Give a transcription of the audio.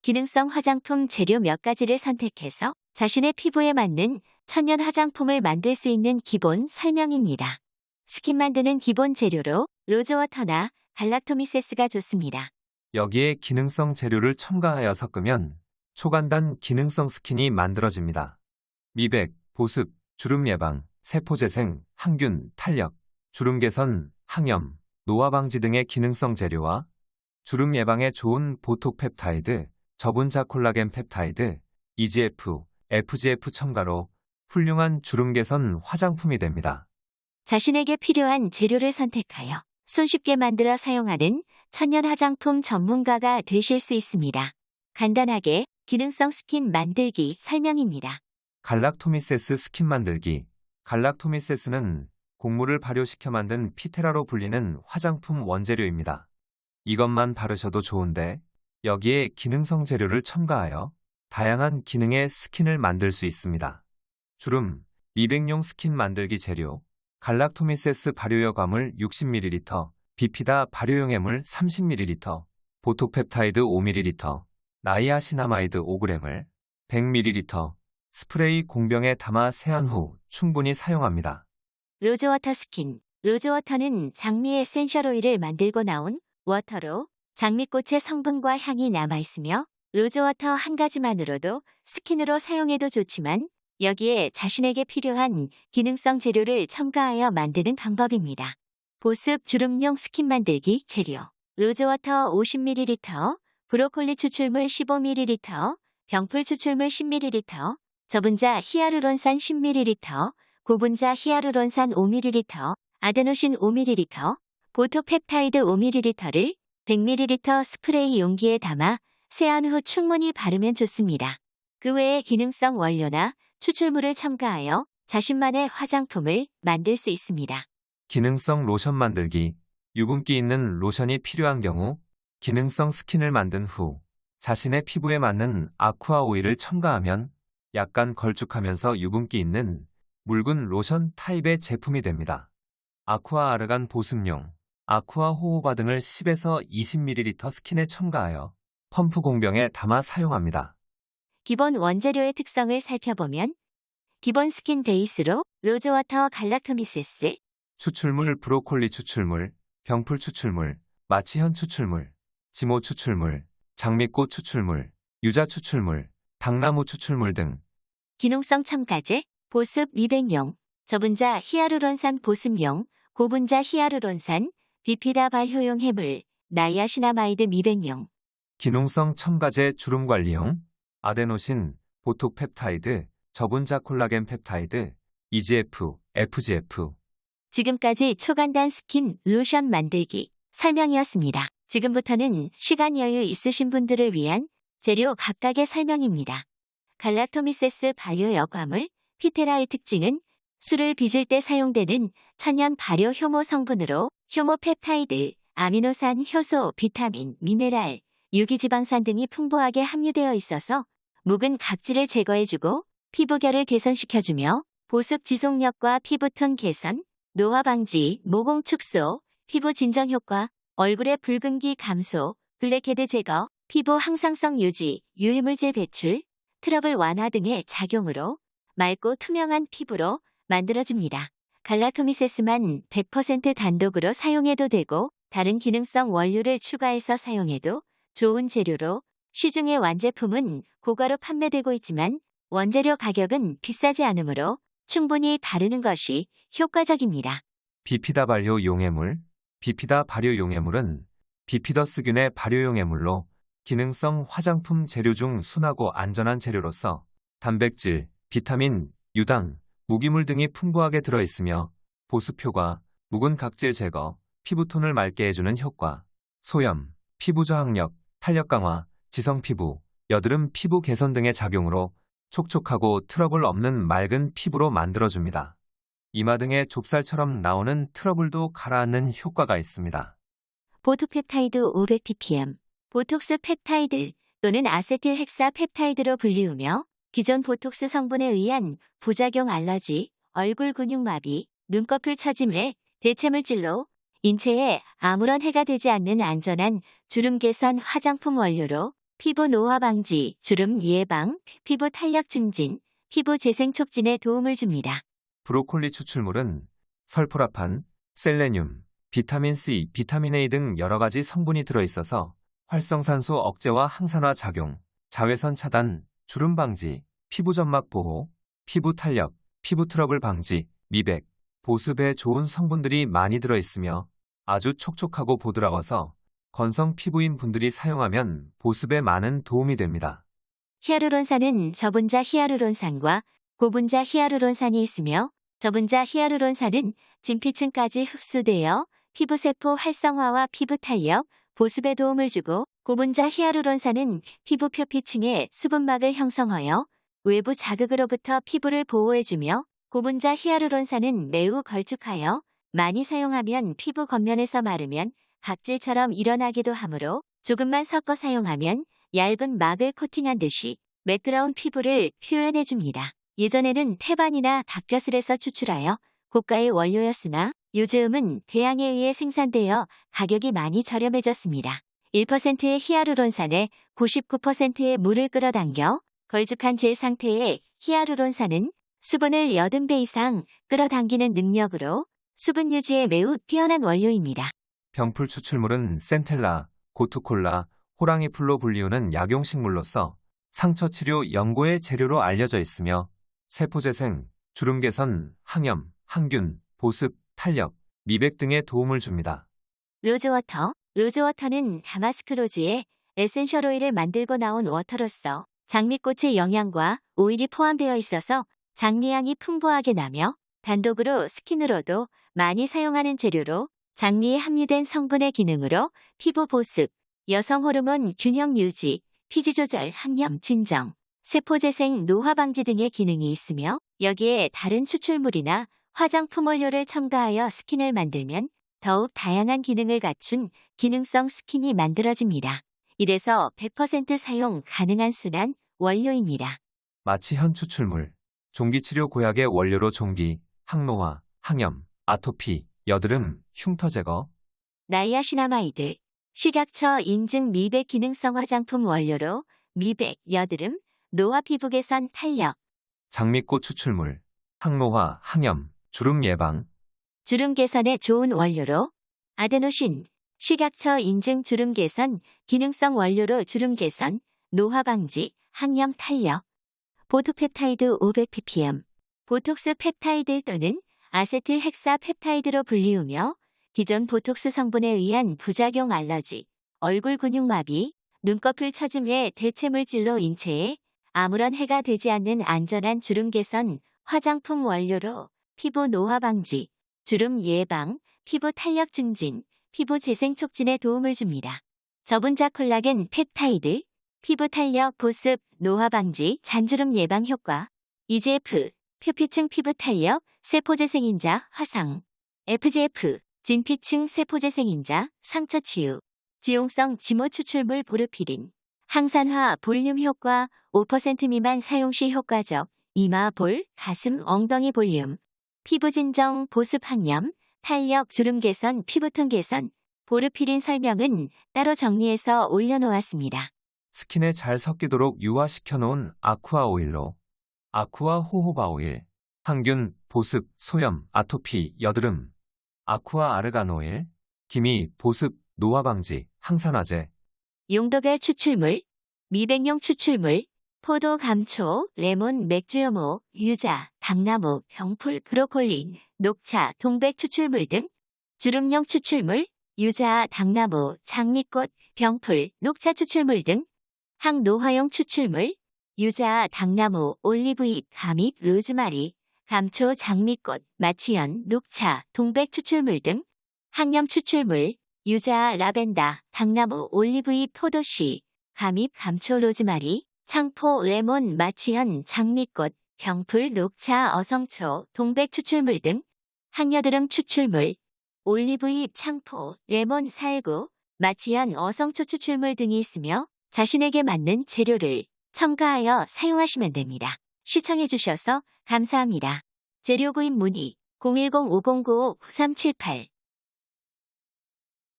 기능성 화장품 재료 몇 가지를 선택해서 자신의 피부에 맞는 천연 화장품을 만들 수 있는 기본 설명입니다. 스킨 만드는 기본 재료로 로즈워터나 갈락토미세스가 좋습니다. 여기에 기능성 재료를 첨가하여 섞으면 초간단 기능성 스킨이 만들어집니다. 미백, 보습, 주름 예방, 세포재생, 항균, 탄력, 주름 개선, 항염, 노화 방지 등의 기능성 재료와 주름 예방에 좋은 보톡 펩타이드, 저분자 콜라겐 펩타이드, EGF, FGF 첨가로 훌륭한 주름 개선 화장품이 됩니다. 자신에게 필요한 재료를 선택하여 손쉽게 만들어 사용하는 천연 화장품 전문가가 되실 수 있습니다. 간단하게 기능성 스킨 만들기 설명입니다. 갈락토미세스 스킨 만들기. 갈락토미세스는 곡물을 발효시켜 만든 피테라로 불리는 화장품 원재료입니다. 이것만 바르셔도 좋은데 여기에 기능성 재료를 첨가하여 다양한 기능의 스킨을 만들 수 있습니다. 주름, 미백용 스킨 만들기 재료, 갈락토미세스 발효여 과물 60ml, 비피다 발효용 해물 30ml, 보톡 펩타이드 5ml, 나이아시나마이드 5g을 100ml, 스프레이 공병에 담아 세안 후 충분히 사용합니다. 로즈워터 스킨. 로즈워터는 장미 에센셜 오일을 만들고 나온 워터로 장미꽃의 성분과 향이 남아있으며 로즈워터 한 가지만으로도 스킨으로 사용해도 좋지만 여기에 자신에게 필요한 기능성 재료를 첨가하여 만드는 방법입니다. 보습 주름용 스킨 만들기 재료. 로즈워터 50ml, 브로콜리 추출물 15ml, 병풀 추출물 10ml, 저분자 히아루론산 10ml, 고분자 히아루론산 5ml, 아데노신 5ml, 보톡 펩타이드 5ml를 100ml 스프레이 용기에 담아 세안 후 충분히 바르면 좋습니다. 그 외에 기능성 원료나 추출물을 첨가하여 자신만의 화장품을 만들 수 있습니다. 기능성 로션 만들기. 유분기 있는 로션이 필요한 경우 기능성 스킨을 만든 후 자신의 피부에 맞는 아쿠아 오일을 첨가하면 약간 걸쭉하면서 유분기 있는 묽은 로션 타입의 제품이 됩니다. 아쿠아 아르간 보습용, 아쿠아 호호바 등을 10에서 20ml 스킨에 첨가하여 펌프 공병에 담아 사용합니다. 기본 원재료의 특성을 살펴보면 기본 스킨 베이스로 로즈워터 갈락토미세스, 추출물 브로콜리 추출물, 병풀 추출물, 마취현 추출물, 지모 추출물, 장미꽃 추출물, 유자 추출물, 당나무 추출물 등 기능성 첨가제, 보습 미백용, 저분자 히아루론산 보습용, 고분자 히아루론산, 비피다 발효용 해물, 나이아시나마이드 미백용. 기능성 첨가제 주름 관리용, 아데노신, 보톡 펩타이드, 저분자 콜라겐 펩타이드, EGF, FGF. 지금까지 초간단 스킨 로션 만들기 설명이었습니다. 지금부터는 시간 여유 있으신 분들을 위한 재료 각각의 설명입니다. 갈락토미세스 발효 여과물, 피테라의 특징은 술을 빚을 때 사용되는 천연 발효 효모 성분으로 효모펩타이드, 아미노산, 효소, 비타민, 미네랄, 유기지방산 등이 풍부하게 함유되어 있어서 묵은 각질을 제거해주고 피부결을 개선시켜주며 보습 지속력과 피부톤 개선, 노화 방지, 모공 축소, 피부 진정 효과, 얼굴의 붉은기 감소, 블랙헤드 제거, 피부 항상성 유지, 유해물질 배출, 트러블 완화 등의 작용으로 맑고 투명한 피부로 만들어줍니다. 갈락토미세스만 100% 단독으로 사용해도 되고 다른 기능성 원료를 추가해서 사용해도 좋은 재료로 시중의 완제품은 고가로 판매되고 있지만 원재료 가격은 비싸지 않으므로 충분히 바르는 것이 효과적입니다. 비피다 발효 용해물. 비피다 발효 용해물은 비피더스균의 발효 용해물로 기능성 화장품 재료 중 순하고 안전한 재료로서 단백질, 비타민, 유당, 무기물 등이 풍부하게 들어있으며 보습 효과, 묵은 각질 제거, 피부톤을 맑게 해주는 효과, 소염, 피부 저항력, 탄력 강화, 지성 피부, 여드름 피부 개선 등의 작용으로 촉촉하고 트러블 없는 맑은 피부로 만들어줍니다. 이마 등의 좁쌀처럼 나오는 트러블도 가라앉는 효과가 있습니다. 보톡펩타이드 500ppm, 보톡스 펩타이드 또는 아세틸 헥사 펩타이드로 불리우며 기존 보톡스 성분에 의한 부작용 알러지, 얼굴 근육 마비, 눈꺼풀 처짐의 대체물질로 인체에 아무런 해가 되지 않는 안전한 주름 개선 화장품 원료로 피부 노화 방지, 주름 예방, 피부 탄력 증진, 피부 재생 촉진에 도움을 줍니다. 브로콜리 추출물은 설포라판, 셀레늄, 비타민 C, 비타민 A 등 여러 가지 성분이 들어있어서 활성산소 억제와 항산화 작용, 자외선 차단, 주름 방지, 피부 점막 보호, 피부 탄력, 피부 트러블 방지, 미백, 보습에 좋은 성분들이 많이 들어있으며 아주 촉촉하고 보드라워서 건성 피부인 분들이 사용하면 보습에 많은 도움이 됩니다. 히아루론산은 저분자 히아루론산과 고분자 히아루론산이 있으며 저분자 히아루론산은 진피층까지 흡수되어 피부세포 활성화와 피부 탄력, 보습에 도움을 주고 고분자 히아루론산은 피부 표피층에 수분막을 형성하여 외부 자극으로부터 피부를 보호해주며 고분자 히아루론산은 매우 걸쭉하여 많이 사용하면 피부 겉면에서 마르면 각질처럼 일어나기도 하므로 조금만 섞어 사용하면 얇은 막을 코팅한 듯이 매끄러운 피부를 표현해줍니다. 예전에는 태반이나 닭벼슬에서 추출하여 고가의 원료였으나 요즘은 배양에 의해 생산되어 가격이 많이 저렴해졌습니다. 1%의 히아루론산에 99%의 물을 끌어당겨 걸쭉한 젤 상태의 히아루론산은 수분을 80배 이상 끌어당기는 능력으로 수분 유지에 매우 뛰어난 원료입니다. 병풀 추출물은 센텔라, 고투콜라, 호랑이풀로 불리우는 약용식물로서 상처 치료 연고의 재료로 알려져 있으며 세포재생, 주름 개선, 항염, 항균, 보습, 탄력, 미백 등에 도움을 줍니다. 로즈워터. 로즈워터는 다마스크 로즈의 에센셜 오일을 만들고 나온 워터로서 장미꽃의 영양과 오일이 포함되어 있어서 장미향이 풍부하게 나며 단독으로 스킨으로도 많이 사용하는 재료로 장미에 함유된 성분의 기능으로 피부 보습, 여성 호르몬 균형 유지, 피지 조절, 항염 진정, 세포 재생, 노화 방지 등의 기능이 있으며 여기에 다른 추출물이나 화장품 원료를 첨가하여 스킨을 만들면 더욱 다양한 기능을 갖춘 기능성 스킨이 만들어집니다. 이래서 100% 사용 가능한 순한 원료입니다. 마취현 추출물, 종기치료 고약의 원료로 종기, 항노화, 항염, 아토피, 여드름, 흉터 제거. 나이아시나마이드. 식약처 인증 미백 기능성 화장품 원료로 미백, 여드름, 노화 피부 개선 탄력. 장미꽃 추출물, 항노화, 항염, 주름 예방. 주름 개선에 좋은 원료로 아데노신. 식약처 인증 주름 개선 기능성 원료로 주름 개선, 노화 방지, 항염 탄력. 보톡펩타이드 500ppm. 보톡스 펩타이드 또는 아세틸 헥사 펩타이드로 불리우며 기존 보톡스 성분에 의한 부작용 알러지, 얼굴 근육 마비, 눈꺼풀 처짐의 대체 물질로 인체에 아무런 해가 되지 않는 안전한 주름 개선 화장품 원료로 피부 노화 방지, 주름 예방, 피부 탄력 증진, 피부 재생 촉진에 도움을 줍니다. 저분자 콜라겐 펩타이드, 피부 탄력 보습, 노화 방지, 잔주름 예방 효과. EGF, 표피층 피부 탄력, 세포 재생인자, 화상. FGF, 진피층 세포 재생인자, 상처 치유. 지용성 지모 추출물 보르피린. 항산화 볼륨 효과, 5% 미만 사용 시 효과적. 이마 볼, 가슴, 엉덩이 볼륨. 피부 진정, 보습 항염, 탄력, 주름 개선, 피부톤 개선. 보르피린 설명은 따로 정리해서 올려놓았습니다. 스킨에 잘 섞이도록 유화시켜 놓은 아쿠아 오일로 아쿠아 호호바 오일, 항균, 보습, 소염, 아토피, 여드름. 아쿠아 아르간 오일, 기미, 보습, 노화 방지, 항산화제. 용도별 추출물, 미백용 추출물, 포도, 감초, 레몬, 맥주효모, 유자, 당나무, 병풀, 브로콜리, 녹차, 동백 추출물 등. 주름용 추출물, 유자, 당나무, 장미꽃, 병풀, 녹차 추출물 등. 항노화용 추출물, 유자, 당나무, 올리브잎, 감잎, 로즈마리, 감초, 장미꽃, 마취현, 녹차, 동백 추출물 등. 항염 추출물, 유자, 라벤더, 당나무, 올리브잎, 포도씨, 감잎, 감초, 로즈마리, 창포, 레몬, 마취현, 장미꽃, 병풀, 녹차, 어성초, 동백 추출물 등. 항여드름 추출물, 올리브잎, 창포, 레몬, 살구, 마취현, 어성초 추출물 등이 있으며 자신에게 맞는 재료를 첨가하여 사용하시면 됩니다. 시청해주셔서 감사합니다. 재료 구입 문의 010-5095-9378